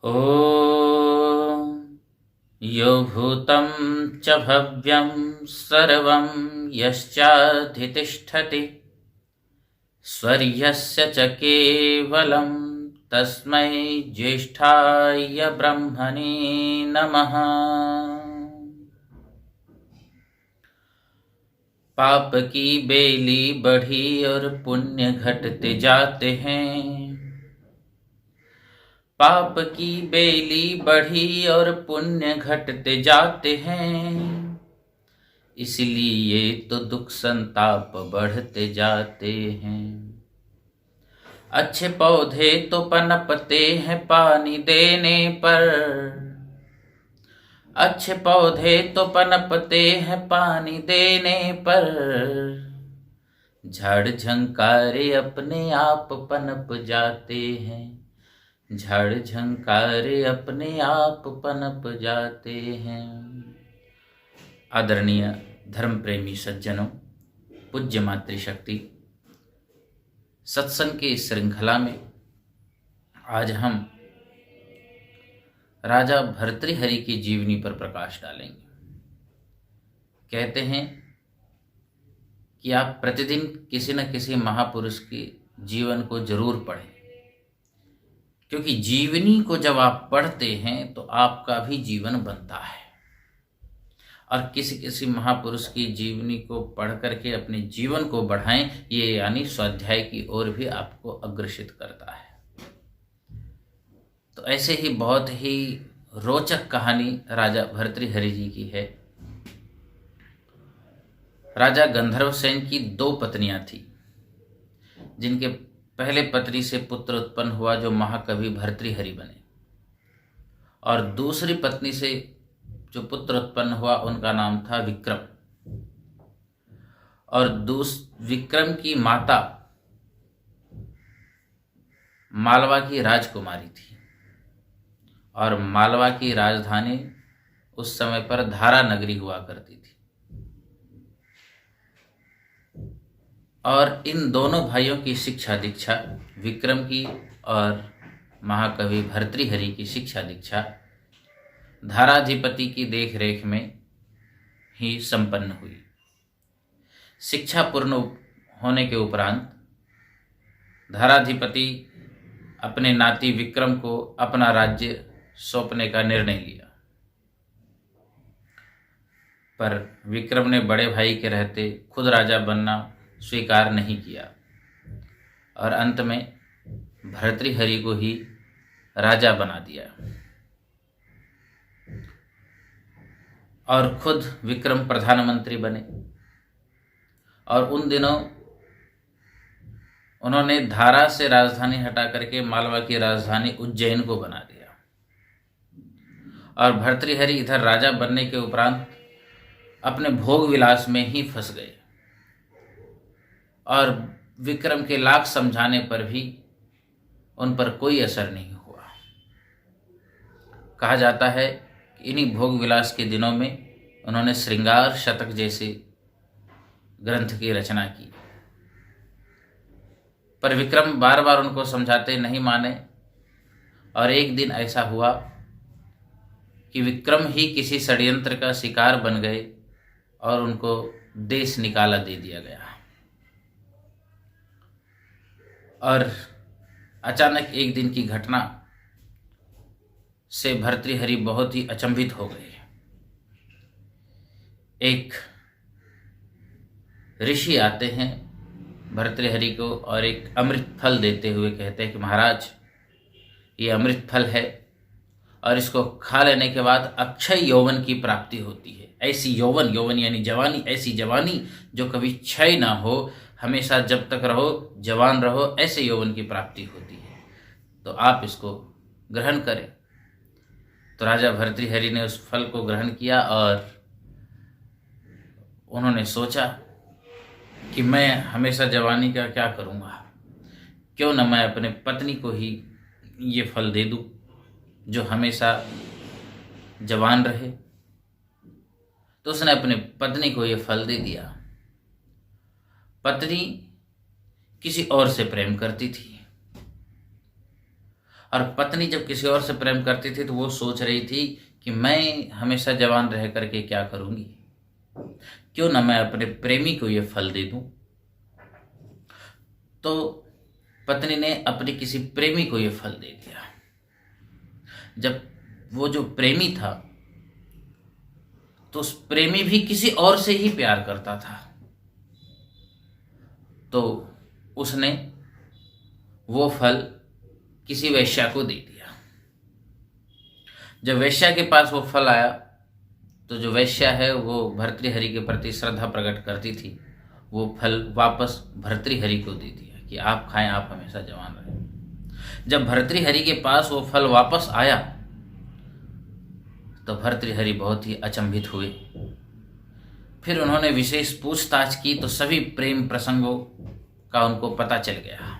ॐ यो भूतं च भव्यं सर्वं यश्चाधितिष्ठति स्वर्यस्य च केवलं तस्मै ज्येष्ठाय ब्रह्मणे नमः। पाप की बेली बढ़ी और पुण्य घटते जाते हैं। पाप की बेली बढ़ी और पुण्य घटते जाते हैं, इसलिए तो दुख संताप बढ़ते जाते हैं। अच्छे पौधे तो पनपते हैं पानी देने पर, अच्छे पौधे तो पनपते हैं पानी देने पर, झाड़ झंकारे अपने आप पनप जाते हैं, झाड़ झंकारे अपने आप पनप जाते हैं। आदरणीय धर्म प्रेमी सज्जनों, पूज्य मातृशक्ति, सत्संग की इस श्रृंखला में आज हम राजा भर्तृहरि की जीवनी पर प्रकाश डालेंगे। कहते हैं कि आप प्रतिदिन किसी न किसी महापुरुष के जीवन को जरूर पढ़ें, क्योंकि जीवनी को जब आप पढ़ते हैं तो आपका भी जीवन बनता है, और किसी किसी महापुरुष की जीवनी को पढ़ करके अपने जीवन को बढ़ाएं, ये यानी स्वाध्याय की ओर भी आपको अग्रसित करता है। तो ऐसे ही बहुत ही रोचक कहानी राजा भर्तृहरि जी की है। राजा गंधर्वसेन की 2 पत्नियां थी, जिनके पहले पत्नी से पुत्र उत्पन्न हुआ जो महाकवि भर्तृहरि बने, और दूसरी पत्नी से जो पुत्र उत्पन्न हुआ उनका नाम था विक्रम। और विक्रम की माता मालवा की राजकुमारी थी, और मालवा की राजधानी उस समय पर धारा नगरी हुआ करती थी। और इन दोनों भाइयों की शिक्षा दीक्षा, विक्रम की और महाकवि भर्तृहरि की शिक्षा दीक्षा धाराधिपति की देखरेख में ही संपन्न हुई। शिक्षा पूर्ण होने के उपरांत धाराधिपति अपने नाती विक्रम को अपना राज्य सौंपने का निर्णय लिया, पर विक्रम ने बड़े भाई के रहते खुद राजा बनना स्वीकार नहीं किया, और अंत में भर्तृहरि को ही राजा बना दिया। और खुद विक्रम प्रधानमंत्री बने, और उन दिनों उन्होंने धारा से राजधानी हटा करके मालवा की राजधानी उज्जैन को बना दिया। और भर्तृहरि इधर राजा बनने के उपरांत अपने भोग विलास में ही फंस गए, और विक्रम के लाख समझाने पर भी उन पर कोई असर नहीं हुआ। कहा जाता है कि इन्हीं भोग विलास के दिनों में उन्होंने श्रृंगार शतक जैसे ग्रंथ की रचना की, पर विक्रम बार बार उनको समझाते नहीं माने। और एक दिन ऐसा हुआ कि विक्रम ही किसी षड्यंत्र का शिकार बन गए और उनको देश निकाला दे दिया गया। और अचानक एक दिन की घटना से भर्तृहरि बहुत ही अचंभित हो गए। एक ऋषि आते हैं भर्तृहरि को और एक अमृत फल देते हुए कहते हैं कि महाराज, ये अमृत फल है, और इसको खा लेने के बाद अक्षय यौवन की प्राप्ति होती है। ऐसी यौवन, यौवन यानी जवानी, ऐसी जवानी जो कभी क्षय ना हो, हमेशा जब तक रहो जवान रहो, ऐसे यौवन की प्राप्ति होती है, तो आप इसको ग्रहण करें। तो राजा भर्तृहरि ने उस फल को ग्रहण किया, और उन्होंने सोचा कि मैं हमेशा जवानी का क्या करूँगा, क्यों न मैं अपने पत्नी को ही ये फल दे दूँ जो हमेशा जवान रहे। तो उसने अपने पत्नी को ये फल दे दिया। पत्नी किसी और से प्रेम करती थी, और पत्नी जब किसी और से प्रेम करती थी तो वो सोच रही थी कि मैं हमेशा जवान रह करके क्या करूँगी, क्यों ना मैं अपने प्रेमी को ये फल दे दूँ। तो पत्नी ने अपने किसी प्रेमी को ये फल दे दिया। जब वो जो प्रेमी था तो उस प्रेमी भी किसी और से ही प्यार करता था, तो उसने वो फल किसी वेश्या को दे दिया। जब वेश्या के पास वो फल आया तो जो वेश्या है वो भर्तृहरि के प्रति श्रद्धा प्रकट करती थी, वो फल वापस भर्तृहरि को दे दिया कि आप खाएं, आप हमेशा जवान रहें। जब भर्तृहरि के पास वो फल वापस आया तो भर्तृहरि बहुत ही अचंभित हुए। फिर उन्होंने विशेष पूछताछ की तो सभी प्रेम प्रसंगों का उनको पता चल गया,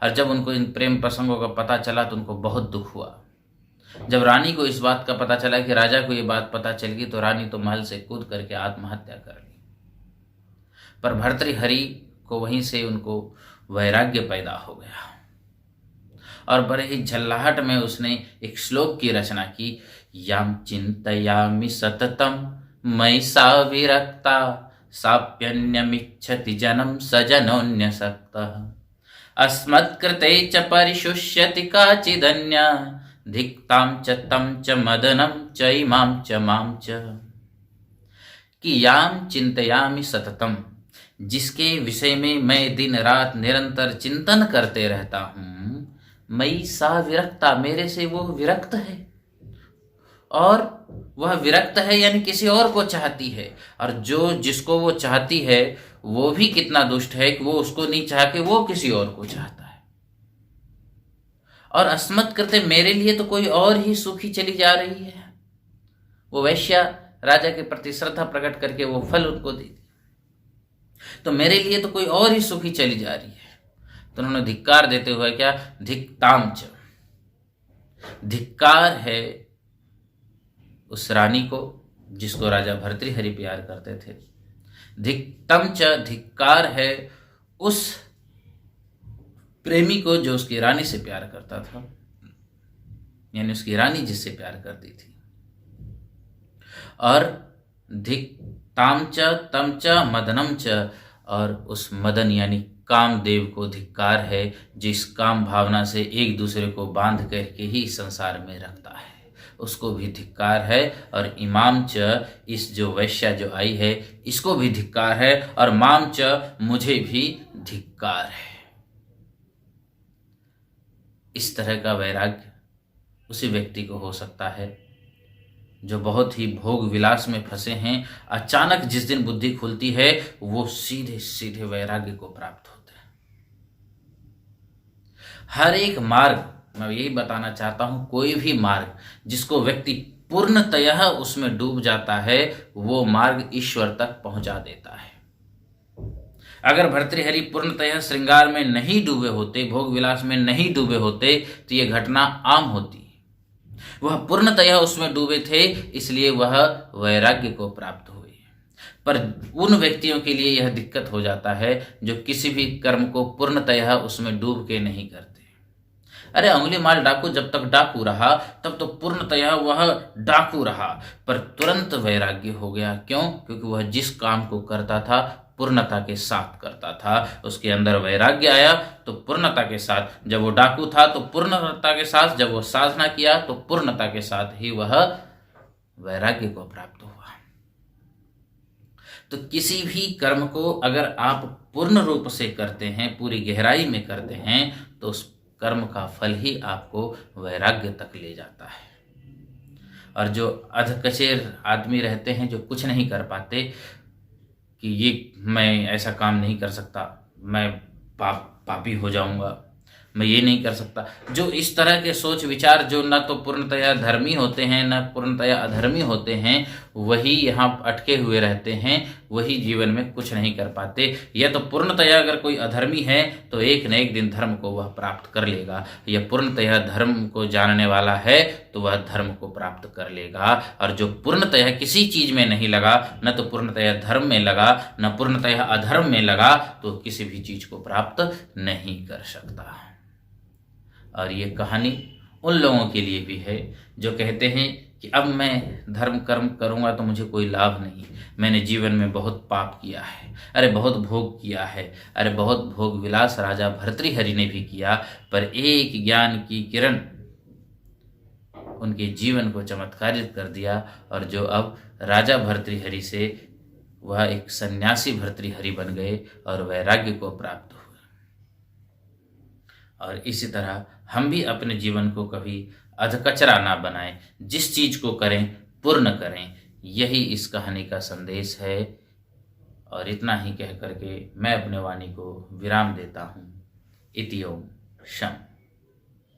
और जब उनको इन प्रेम प्रसंगों का पता चला तो उनको बहुत दुख हुआ। जब रानी को इस बात का पता चला कि राजा को ये बात पता चल गई तो रानी तो महल से कूद करके आत्महत्या कर ली। पर भर्तृहरि को वहीं से उनको वैराग्य पैदा हो गया और बड़े ही झल्लाहट में उसने एक श्लोक की रचना की, याम चिंतयामि सततम मयि सा विरक्ता साप्यन्यमिच्छति जनम सजनोन्यसक्तः अस्मत्कृते च परिशुष्यति काचिदन्या धिक्तां च तं च मदनं च इमां च मां च। कि याम चिंतयामि सततम, जिसके विषय में मैं दिन रात निरंतर चिंतन करते रहता हूँ, मयि सा विरक्ता, मेरे से वो विरक्त है, और वह विरक्त है यानी किसी और को चाहती है, और जो जिसको वो चाहती है वो भी कितना दुष्ट है कि वो उसको नहीं चाह के वो किसी और को चाहता है। और अस्मत् कृते, मेरे लिए तो कोई और ही सुखी चली जा रही है। वो वैश्या राजा के प्रति श्रद्धा प्रकट करके वो फल उनको दे दिया, तो मेरे लिए तो कोई और ही सुखी चली जा रही है। तो उन्होंने धिक्कार देते हुए क्या, धिक्ताम च, धिक्कार है उस रानी को जिसको राजा भर्तृहरि प्यार करते थे। धिक्तम च, धिक्कार है उस प्रेमी को जो उसकी रानी से प्यार करता था, यानी उसकी रानी जिससे प्यार करती थी। और धिक्ताम च तम च मदनम च, और उस मदन यानी कामदेव को धिक्कार है जिस काम भावना से एक दूसरे को बांध करके ही संसार में रखता है, उसको भी धिक्कार है। और इमाम च, इस जो वैश्या जो आई है इसको भी धिक्कार है, और माम च, मुझे भी धिक्कार है। इस तरह का वैराग्य उसी व्यक्ति को हो सकता है जो बहुत ही भोग विलास में फंसे हैं। अचानक जिस दिन बुद्धि खुलती है वो सीधे सीधे वैराग्य को प्राप्त होते हैं। हर एक मार्ग, मैं यही बताना चाहता हूं, कोई भी मार्ग जिसको व्यक्ति पूर्णतः उसमें डूब जाता है वो मार्ग ईश्वर तक पहुंचा देता है। अगर भर्तृहरि पूर्णतः श्रृंगार में नहीं डूबे होते, भोग विलास में नहीं डूबे होते तो ये घटना आम होती। वह पूर्णतः उसमें डूबे थे इसलिए वह वैराग्य को प्राप्त हुए। पर उन व्यक्तियों के लिए यह दिक्कत हो जाता है जो किसी भी कर्म को पूर्णतः उसमें डूब के नहीं करते। अरे अंगुलीमाल डाकू जब तक डाकू रहा तब तो पूर्णतः वह डाकू रहा, पर तुरंत वैराग्य हो गया। क्यों? क्योंकि वह जिस काम को करता था पूर्णता के साथ करता था, उसके अंदर वैराग्य आया। तो पूर्णता के साथ, जब वो डाकू था तो पूर्णता के साथ, जब वो साधना किया तो पूर्णता के साथ ही वह वैराग्य को प्राप्त हुआ। तो किसी भी कर्म को अगर आप पूर्ण रूप से करते हैं, पूरी गहराई में करते हैं, तो उस कर्म का फल ही आपको वैराग्य तक ले जाता है। और जो अधकचेर आदमी रहते हैं जो कुछ नहीं कर पाते कि ये मैं ऐसा काम नहीं कर सकता, मैं पापी हो जाऊंगा, मैं ये नहीं कर सकता, जो इस तरह के सोच विचार जो न तो पूर्णतया धर्मी होते हैं न पूर्णतया अधर्मी होते हैं, वही यहाँ अटके हुए रहते हैं, वही जीवन में कुछ नहीं कर पाते। यह तो पूर्णतया अगर कोई अधर्मी है तो एक न एक दिन धर्म को वह प्राप्त कर लेगा, यह पूर्णतया धर्म को जानने वाला है तो वह धर्म को प्राप्त कर लेगा। और जो पूर्णतया किसी चीज में नहीं लगा, न तो पूर्णतया धर्म में लगा न पूर्णतया अधर्म में लगा, तो किसी भी चीज को प्राप्त नहीं कर सकता। और ये कहानी उन लोगों के लिए भी है जो कहते हैं कि अब मैं धर्म कर्म करूँगा तो मुझे कोई लाभ नहीं, मैंने जीवन में बहुत पाप किया है, अरे बहुत भोग किया है, अरे बहुत भोग विलास राजा भर्तृहरि ने भी किया, पर एक ज्ञान की किरण उनके जीवन को चमत्कारित कर दिया, और जो अब राजा भर्तृहरि से वह एक सन्यासी भर्तृहरि बन गए और वैराग्य को प्राप्त हुए। और इसी तरह हम भी अपने जीवन को कभी अधकचरा ना बनाएं, जिस चीज को करें पूर्ण करें, यही इस कहानी का संदेश है। और इतना ही कह करके मैं अपने वाणी को विराम देता हूँ। इति ओम शम।